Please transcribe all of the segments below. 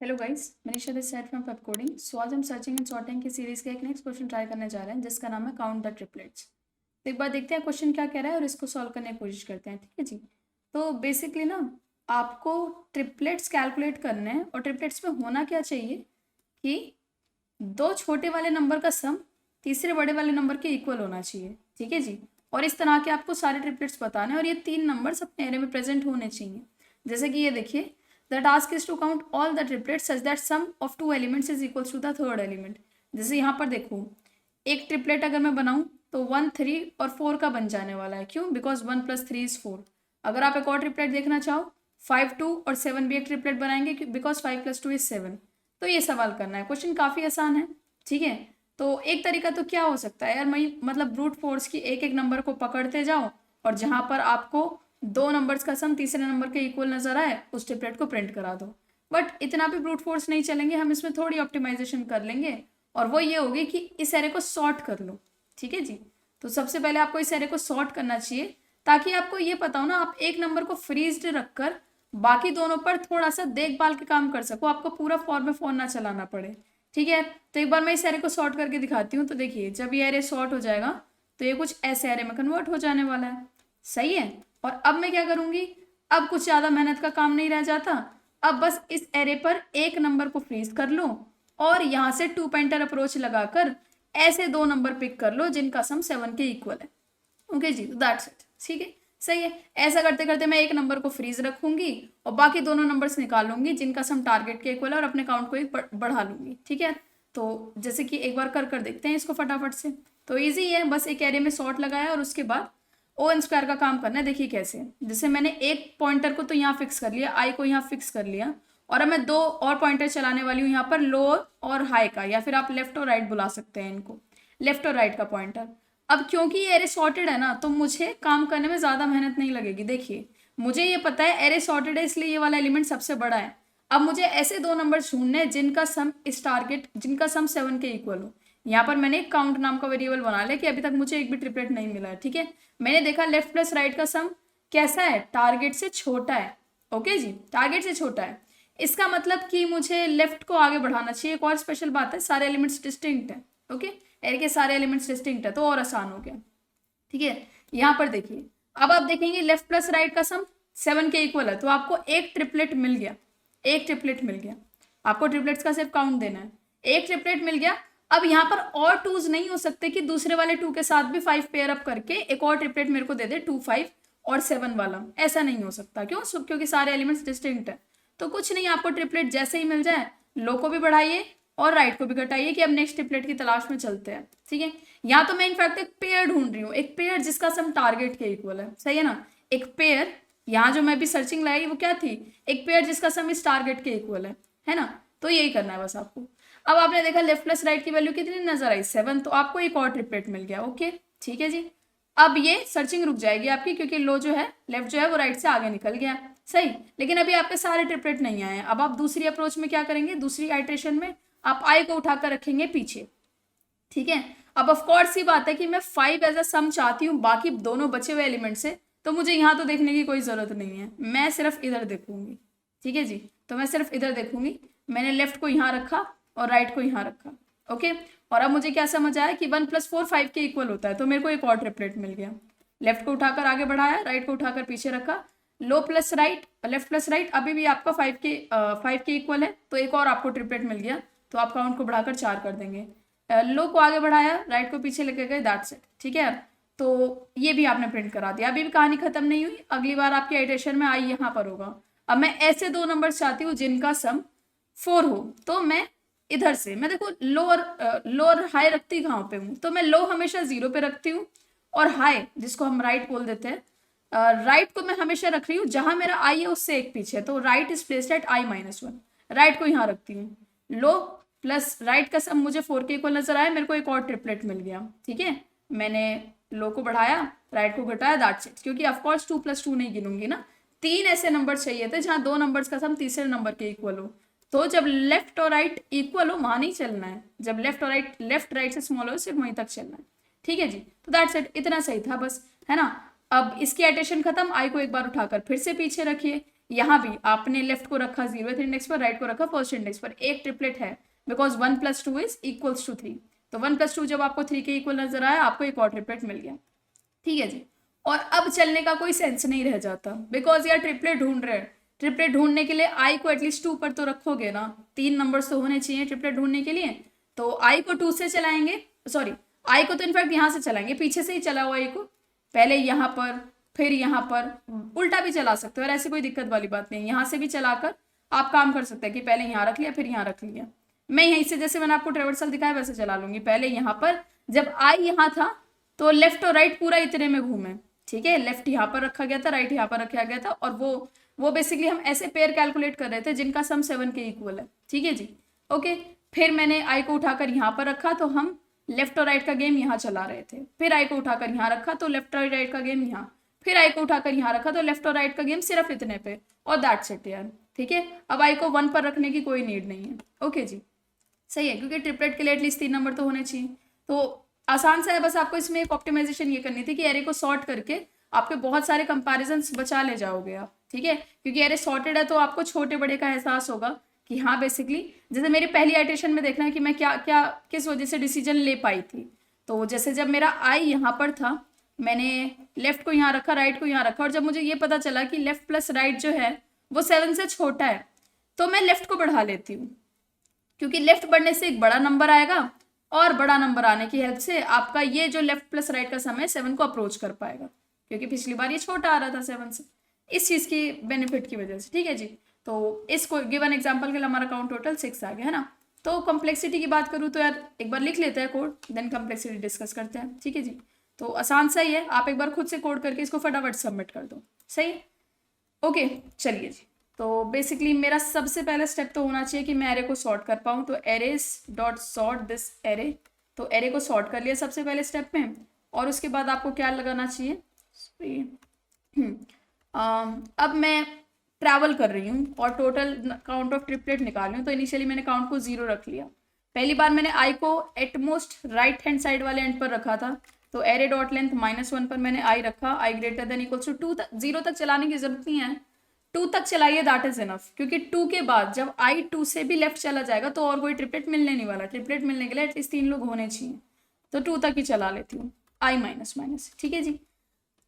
Hello guys, Manisha this side from Pepcoding. So आज हम searching and sorting की series का एक नेक्स्ट क्वेश्चन ट्राई करने जा रहे हैं जिसका नाम है काउंट द ट्रिपलेट्स। तो एक बार देखते हैं क्वेश्चन क्या कह रहा है और इसको सॉल्व करने की कोशिश करते हैं। ठीक है जी। तो बेसिकली ना आपको ट्रिपलेट्स कैलकुलेट करने हैं और ट्रिपलेट्स में होना क्या चाहिए कि दो छोटे वाले नंबर का सम तीसरे बड़े वाले नंबर के इक्वल होना चाहिए। ठीक है जी। और इस तरह के आपको सारे ट्रिपलेट्स बताने हैं और ये तीन नंबर्स अपने एरे में प्रेजेंट होने चाहिए। जैसे कि ये देखिए, the task is to count all the triplets such that sum of two elements is equals to the third element. जैसे यहाँ पर देखो, एक ट्रिपलेट अगर मैं बनाऊँ तो 1 3 और 4 का बन जाने वाला है। क्यों? बिकॉज 1 + 3 = 4। अगर आप एक और ट्रिपलेट देखना चाहो 5 2 और 7 भी एक ट्रिपलेट बनाएंगे बिकॉज 5 + 2 = 7। तो ये सवाल करना है। क्वेश्चन काफ़ी आसान है। ठीक है। तो एक तरीका तो क्या हो सकता है यार, मैं मतलब ब्रूट फोर्स की एक एक नंबर को पकड़ते जाओ और जहां पर आपको दो नंबर्स का सम तीसरे नंबर के इक्वल नजर आए उस ट्रिपलेट को प्रिंट करा दो। बट इतना भी ब्रूट फोर्स नहीं चलेंगे, हम इसमें थोड़ी ऑप्टिमाइजेशन कर लेंगे और वो ये होगी कि इस एरे को सॉर्ट कर लो। ठीक है जी। तो सबसे पहले आपको इस एरे को सॉर्ट करना चाहिए ताकि आपको ये पता हो ना, आप एक नंबर को फ्रीज्ड रखकर बाकी दोनों पर थोड़ा सा देखभाल के काम कर सको, आपको पूरा फॉर में फोन ना चलाना पड़े। ठीक है। तो एक बार मैं इस एरे को सॉर्ट करके दिखाती हूँ। तो देखिए, जब ये एरे सॉर्ट हो जाएगा तो ये कुछ ऐसे एरे में कन्वर्ट हो जाने वाला है। सही है। और अब मैं क्या करूंगी, अब कुछ ज्यादा मेहनत का काम नहीं रह जाता। अब बस इस एरे पर एक नंबर को फ्रीज कर लो और यहां से 2 पॉइंटर अप्रोच लगाकर ऐसे दो नंबर पिक कर लो जिनका सम 7 के इक्वल है। ओके जी, दैट्स इट। ठीक है। सही है। ऐसा करते करते मैं एक नंबर को फ्रीज रखूंगी और बाकी दोनों नंबर्स निकाल लूंगी जिनका सम टारगेट के इक्वल है और अपने काउंट को एक बढ़ा लूंगी। ठीक है। तो जैसे कि एक बार कर कर देखते हैं इसको फटाफट से। तो इजी है, बस एक एरे में सॉर्ट लगाया और उसके बाद O(n)² का काम करना है। देखिए कैसे, जैसे मैंने एक पॉइंटर को तो यहाँ फिक्स कर लिया, आई को यहाँ फिक्स कर लिया और अब मैं दो और पॉइंटर चलाने वाली हूँ यहाँ पर, लोअर और हाई का, या फिर आप लेफ्ट और राइट बुला सकते हैं इनको, लेफ्ट और राइट का पॉइंटर। अब क्योंकि ये एरे सॉर्टेड है ना तो मुझे काम करने में ज़्यादा मेहनत नहीं लगेगी। देखिए, मुझे ये पता है एरे सॉर्टेड है इसलिए ये वाला एलिमेंट सबसे बड़ा है। अब मुझे ऐसे दो नंबर ढूंढने हैं जिनका सम इस टारगेट, जिनका सम 7 के इक्वल हो। यहाँ पर मैंने एक काउंट नाम का वेरिएबल बना लिया कि अभी तक मुझे एक भी ट्रिपलेट नहीं मिला है। ठीक है। मैंने देखा लेफ्ट प्लस राइट का सम कैसा है, टारगेट से छोटा है। ओके जी, टारगेट से छोटा है। इसका मतलब कि मुझे लेफ्ट को आगे बढ़ाना चाहिए। एक और स्पेशल बात है, सारे एलिमेंट्स डिस्टिंक्ट है। ओके, एरे के सारे एलिमेंट्स डिस्टिंक्ट है तो और आसान हो गया। ठीक है। यहाँ पर देखिए, अब आप देखेंगे लेफ्ट प्लस राइट का सम 7 के इक्वल है तो आपको एक ट्रिपलेट मिल गया। एक ट्रिपलेट मिल गया। आपको ट्रिपलेट्स का सिर्फ काउंट देना है। एक ट्रिपलेट मिल गया। अब यहाँ पर और टूज नहीं हो सकते कि दूसरे वाले 2 के साथ भी 5 पेयर अप करके एक और ट्रिपलेट मेरे को दे दे 2 5 और 7 वाला। ऐसा नहीं हो सकता। क्यों? क्योंकि सारे एलिमेंट्स डिस्टिंक्ट है। तो कुछ नहीं, आपको ट्रिपलेट जैसे ही मिल जाए लो को भी बढ़ाइए और राइट को भी घटाइए कि अब नेक्स्ट ट्रिपलेट की तलाश में चलते हैं। ठीक है। यहाँ तो मैं इनफैक्ट एक पेयर ढूंढ रही हूँ, एक पेयर जिसका सम टारगेट के इक्वल है। सही है ना। एक पेयर, यहाँ जो मैं भी सर्चिंग लाई वो क्या थी, एक पेयर जिसका सम इस टारगेट के इक्वल है ना। तो यही करना है बस आपको। अब आपने देखा लेफ्ट प्लस राइट की वैल्यू कितनी नजर आई, 7, तो आपको एक और ट्रिपलेट मिल गया। ओके ठीक है जी। अब ये सर्चिंग रुक जाएगी आपकी क्योंकि लो जो है, लेफ्ट जो है वो राइट से आगे निकल गया। सही। लेकिन अभी आपके सारे ट्रिपलेट नहीं आए हैं। अब आप दूसरी अप्रोच में क्या करेंगे, दूसरी आइट्रेशन में आप आई को उठाकर रखेंगे पीछे। ठीक है। अब ऑफकोर्स ही बात है कि मैं 5 एज अ सम चाहती हूँ बाकी दोनों बचे हुए एलिमेंट से, तो मुझे यहाँ तो देखने की कोई ज़रूरत नहीं है, मैं सिर्फ इधर देखूंगी। ठीक है जी। तो मैं सिर्फ इधर देखूंगी। मैंने लेफ्ट को यहाँ रखा और राइट को यहाँ रखा। ओके। और अब मुझे क्या समझ आया कि 1 + 4 5 के इक्वल होता है तो मेरे को एक और ट्रिपलेट मिल गया। लेफ्ट को उठाकर आगे बढ़ाया, राइट को उठाकर पीछे रखा। Low plus right, left plus right अभी भी आपका 5 के इक्वल है तो एक और आपको ट्रिपलेट मिल गया। तो आप काउंट को बढ़ाकर 4 कर देंगे। लो को आगे बढ़ाया, राइट को पीछे लेके गए, दैट्स इट। ठीक है। तो ये भी आपने प्रिंट करा दिया। अभी भी कहानी खत्म नहीं हुई, अगली बार आपकी आइट्रेशन में आई यहाँ पर होगा। अब मैं ऐसे दो नंबर चाहती हूँ जिनका सम 4 हो, तो मैं इधर से, मैं देखो लोअर हाई रखती कहाँ पे हूँ, तो मैं लो हमेशा 0 पे रखती हूँ और हाई जिसको हम राइट बोल देते हैं, राइट को मैं हमेशा रख रही हूँ जहां मेरा आई है उससे एक पीछे, तो right is placed at I-1। Right को यहाँ रखती हूँ। लो प्लस राइट का सम मुझे 4 के इक्वल नजर आया, मेरे को एक और ट्रिपलेट मिल गया। ठीक है। मैंने लो को बढ़ाया, राइट को घटाया, दैट्स इट। क्योंकि ऑफकोर्स 2 + 2 नहीं गिनूंगी ना, 3 ऐसे नंबर चाहिए थे जहां दो नंबर्स का सम तीसरे नंबर के इक्वल हो। तो जब लेफ्ट और राइट इक्वल हो वहां नहीं चलना है, जब लेफ्ट और राइट, लेफ्ट राइट से स्मॉल हो सिर्फ वहीं तक चलना है। ठीक है जी। तो दैट्स इट, इतना सही था बस, है ना। अब इसकी एटेशन खत्म, आई को एक बार उठाकर फिर से पीछे रखिए। यहाँ भी आपने लेफ्ट को रखा 0th इंडेक्स पर, राइट को रखा फर्स्ट इंडेक्स पर, एक ट्रिपलेट है, बिकॉज 1 + 2 इज इक्वल्स टू 3। तो 1 + 2 जब आपको 3 के इक्वल नजर आया, आपको एक और ट्रिपलेट मिल गया। ठीक है जी। और अब चलने का कोई सेंस नहीं रह जाता, बिकॉज यार ट्रिपलेट ढूंढ रहे हैं, ट्रिपलेट ढूंढने के लिए आई को एटलीस्ट 2 पर तो रखोगे ना, 3 नंबर्स तो होने चाहिए ट्रिपलेट ढूंढने के लिए। तो आई को 2 से चलाएंगे, सॉरी आई को तो इनफैक्ट यहाँ से चलाएंगे, पीछे से ही चला हुआ आई को, पहले यहाँ पर फिर यहाँ पर, उल्टा भी चला सकते हो और ऐसी कोई दिक्कत वाली बात नहीं, यहाँ से भी चलाकर आप काम कर सकते हैं कि पहले यहाँ रख लिया फिर यहाँ रख लिया। मैं यहीं से, जैसे मैंने आपको ट्रेवर्सल दिखाया वैसे चला लूंगी, पहले यहाँ पर जब आई यहाँ था तो लेफ्ट और राइट पूरा इतने में घूमे, ठीक है, लेफ्ट यहाँ पर रखा गया था, राइट यहाँ पर रखा गया था, और वो बेसिकली हम ऐसे पेयर कैलकुलेट कर रहे थे जिनका सम 7 के इक्वल है। ठीक है जी, ओके। फिर मैंने आई को उठाकर यहाँ पर रखा तो हम लेफ्ट और राइट का गेम यहाँ चला रहे थे, फिर आई को उठाकर यहाँ रखा तो लेफ्ट और राइट का गेम यहाँ, फिर आई को उठाकर यहाँ रखा तो लेफ्ट और राइट का गेम सिर्फ इतने पे, और दैट्स इट यार। ठीक है, अब आई को 1 पर रखने की कोई नीड नहीं है। ओके जी, सही है, क्योंकि ट्रिपलेट के लिए एटलीस्ट 3 नंबर तो होने चाहिए। तो आसान सा है, बस आपको इसमें एक ऑप्टिमाइजेशन ये करनी थी कि एरे को सॉर्ट करके आपके बहुत सारे कंपैरिजंस बचा ले जाओगे आप। ठीक है, क्योंकि एरे सॉर्टेड है तो आपको छोटे बड़े का एहसास होगा कि हाँ बेसिकली, जैसे मेरी पहली आइटेशन में देखना है कि मैं क्या क्या किस वजह से डिसीजन ले पाई थी। तो जैसे जब मेरा आई यहाँ पर था, मैंने लेफ्ट को यहाँ रखा, राइट को यहाँ रखा, और जब मुझे ये पता चला कि लेफ्ट प्लस राइट जो है वो 7 से छोटा है, तो मैं लेफ्ट को बढ़ा लेती हूँ, क्योंकि लेफ्ट बढ़ने से एक बड़ा नंबर आएगा, और बड़ा नंबर आने की हेल्प से आपका ये जो लेफ्ट प्लस राइट का सम है 7 को अप्रोच कर पाएगा, क्योंकि पिछली बार ये छोटा आ रहा था 7 से, इस चीज की बेनिफिट की वजह से। ठीक है जी, तो इसको गिवन एग्जांपल के लिए हमारा काउंट टोटल 6 आ गया है ना। तो कॉम्प्लेक्सिटी की बात करूँ तो यार एक बार लिख लेते हैं कोड, देन कॉम्प्लेक्सिटी डिस्कस करते हैं। ठीक है जी, तो आसान सा ही है, आप एक बार खुद से कोड करके इसको फटाफट सबमिट कर दो। सही, ओके चलिए जी। तो बेसिकली मेरा सबसे पहला स्टेप तो होना चाहिए कि मैं एरे को सॉर्ट कर पाऊँ, तो arrays dot sort this array, तो एरे को सॉर्ट कर लिया सबसे पहले स्टेप में, और उसके बाद आपको क्या लगाना चाहिए, अब मैं ट्रैवल कर रही हूँ और टोटल काउंट ऑफ ट्रिपलेट निकाल रही हूँ। तो इनिशियली मैंने काउंट को 0 रख लिया, पहली बार मैंने आई को एटमोस्ट राइट हैंड साइड वाले एंड पर रखा था, तो एरे डॉट लेंथ -1 पर मैंने आई रखा, आई ग्रेटर देन इक्वल्स टू 2 तक, 0 तक चलाने की जरूरत नहीं है, 2 तक चलाइए, दैट इज इनफ, क्योंकि 2 के बाद जब आई 2 से भी लेफ्ट चला जाएगा तो और कोई ट्रिपलेट मिलने नहीं वाला, ट्रिपलेट मिलने के लिए एटलीस्ट 3 लोग होने चाहिए, तो 2 तक ही चला लेती हूँ, आई माइनस माइनस। ठीक है जी,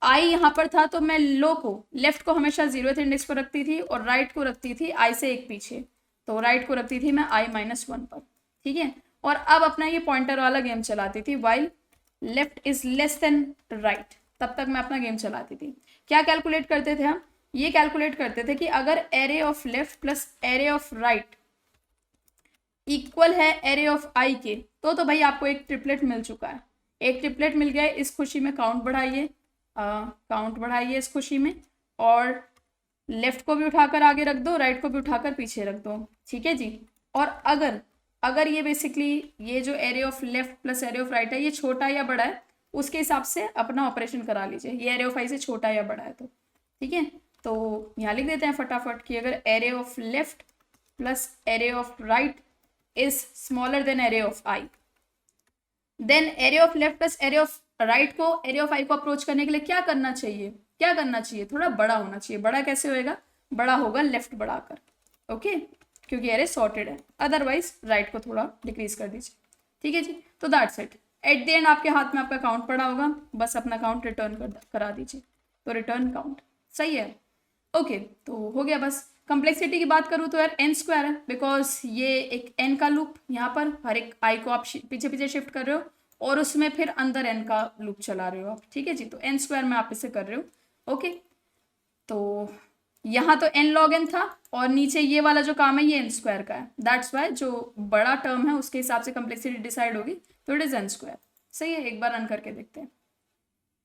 आई यहाँ पर था तो मैं लो को, लेफ्ट को हमेशा 0th इंडेक्स पर रखती थी और राइट को रखती थी आई से एक पीछे, तो राइट को रखती थी मैं आई -1 पर। ठीक है, और अब अपना ये पॉइंटर वाला गेम चलाती थी, while left is less than right, तब तक मैं अपना गेम चलाती थी। क्या कैलकुलेट करते थे हम, ये कैलकुलेट करते थे कि अगर array of left plus array of right equal है एरे ऑफ आई के, तो भाई आपको एक ट्रिपलेट मिल चुका है, एक ट्रिपलेट मिल गया है, इस खुशी में काउंट बढ़ाइए, काउंट बढ़ाइए इस खुशी में, और लेफ्ट को भी उठाकर आगे रख दो, राइट को भी उठाकर पीछे रख दो। ठीक है जी, और अगर ये बेसिकली ये जो array of left plus array of right है ये छोटा या बड़ा है, उसके हिसाब से अपना ऑपरेशन करा लीजिए, ये एरे ऑफ आई से छोटा या बड़ा है तो। ठीक है, तो यहाँ लिख देते हैं फटाफट कि अगर array of left plus array of right is smaller than array of i, then array of left plus array of right को एरे ऑफ आई को अप्रोच करने के लिए क्या करना चाहिए, थोड़ा बड़ा होना चाहिए। बड़ा कैसे होएगा, बड़ा होगा लेफ्ट बढ़ाकर, ओके, क्योंकि एरे सॉर्टेड है, अदरवाइज राइट को थोड़ा डिक्रीज कर दीजिए। ठीक है जी, तो that's it, at the end आपके हाथ में आपका काउंट पड़ा होगा, बस अपना काउंट रिटर्न करा दीजिए, तो रिटर्न काउंट सही है। ओके, तो हो गया बस। कम्प्लेक्सिटी की बात करूँ तो यार n² है, बिकॉज ये एक n का लूप, यहाँ पर हर एक i को आप पीछे पीछे शिफ्ट कर रहे हो और उसमें फिर अंदर n का लूप चला रहे हो आप। ठीक है जी, तो n² में आप इसे कर रहे हो। ओके, तो यहाँ तो n log n था और नीचे ये वाला जो काम है ये n² का है, दैट्स वाई जो बड़ा टर्म है उसके हिसाब से कम्प्लेक्सिटी डिसाइड होगी, तो इट इज n²। सही है, एक बार रन करके देखते हैं।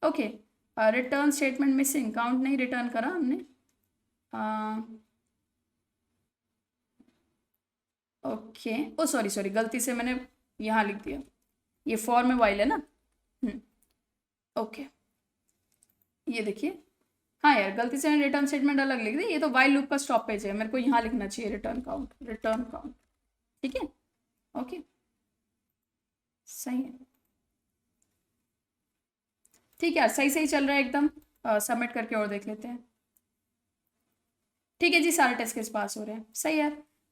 Okay, return statement missing, count नहीं रिटर्न करा हमने। ओके, ओ सॉरी गलती से मैंने यहाँ लिख दिया, ये फॉर में वाइल है ना। ओके, ये देखिए, हाँ यार गलती से मैंने रिटर्न स्टेटमेंट अलग लिख दी, ये तो वाइल लूप का स्टॉप पेज है, मेरे को यहाँ लिखना चाहिए रिटर्न काउंट। ठीक है, ओके सही है, ठीक है यार, सही चल रहा है एकदम। सबमिट करके और देख लेते हैं। ठीक है जी, सारे टेस्ट केस पास हो रहे हैं, सही है।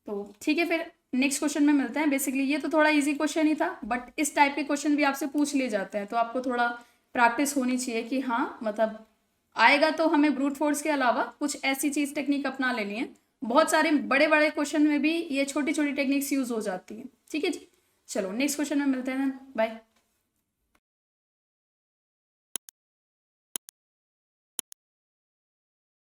तो ठीक है, फिर नेक्स्ट क्वेश्चन में मिलते हैं। बेसिकली ये तो थोड़ा इजी क्वेश्चन ही था, बट इस टाइप के क्वेश्चन भी आपसे पूछ लिए जाते हैं, तो आपको थोड़ा प्रैक्टिस होनी चाहिए कि हाँ मतलब आएगा तो हमें ब्रूट फोर्स के अलावा कुछ ऐसी चीज़ टेक्निक अपना लेनी है। बहुत सारे बड़े बड़े क्वेश्चन में भी ये छोटी छोटी टेक्निक्स यूज हो जाती हैं। ठीक है जी, चलो नेक्स्ट क्वेश्चन में मिलते हैं, बाय।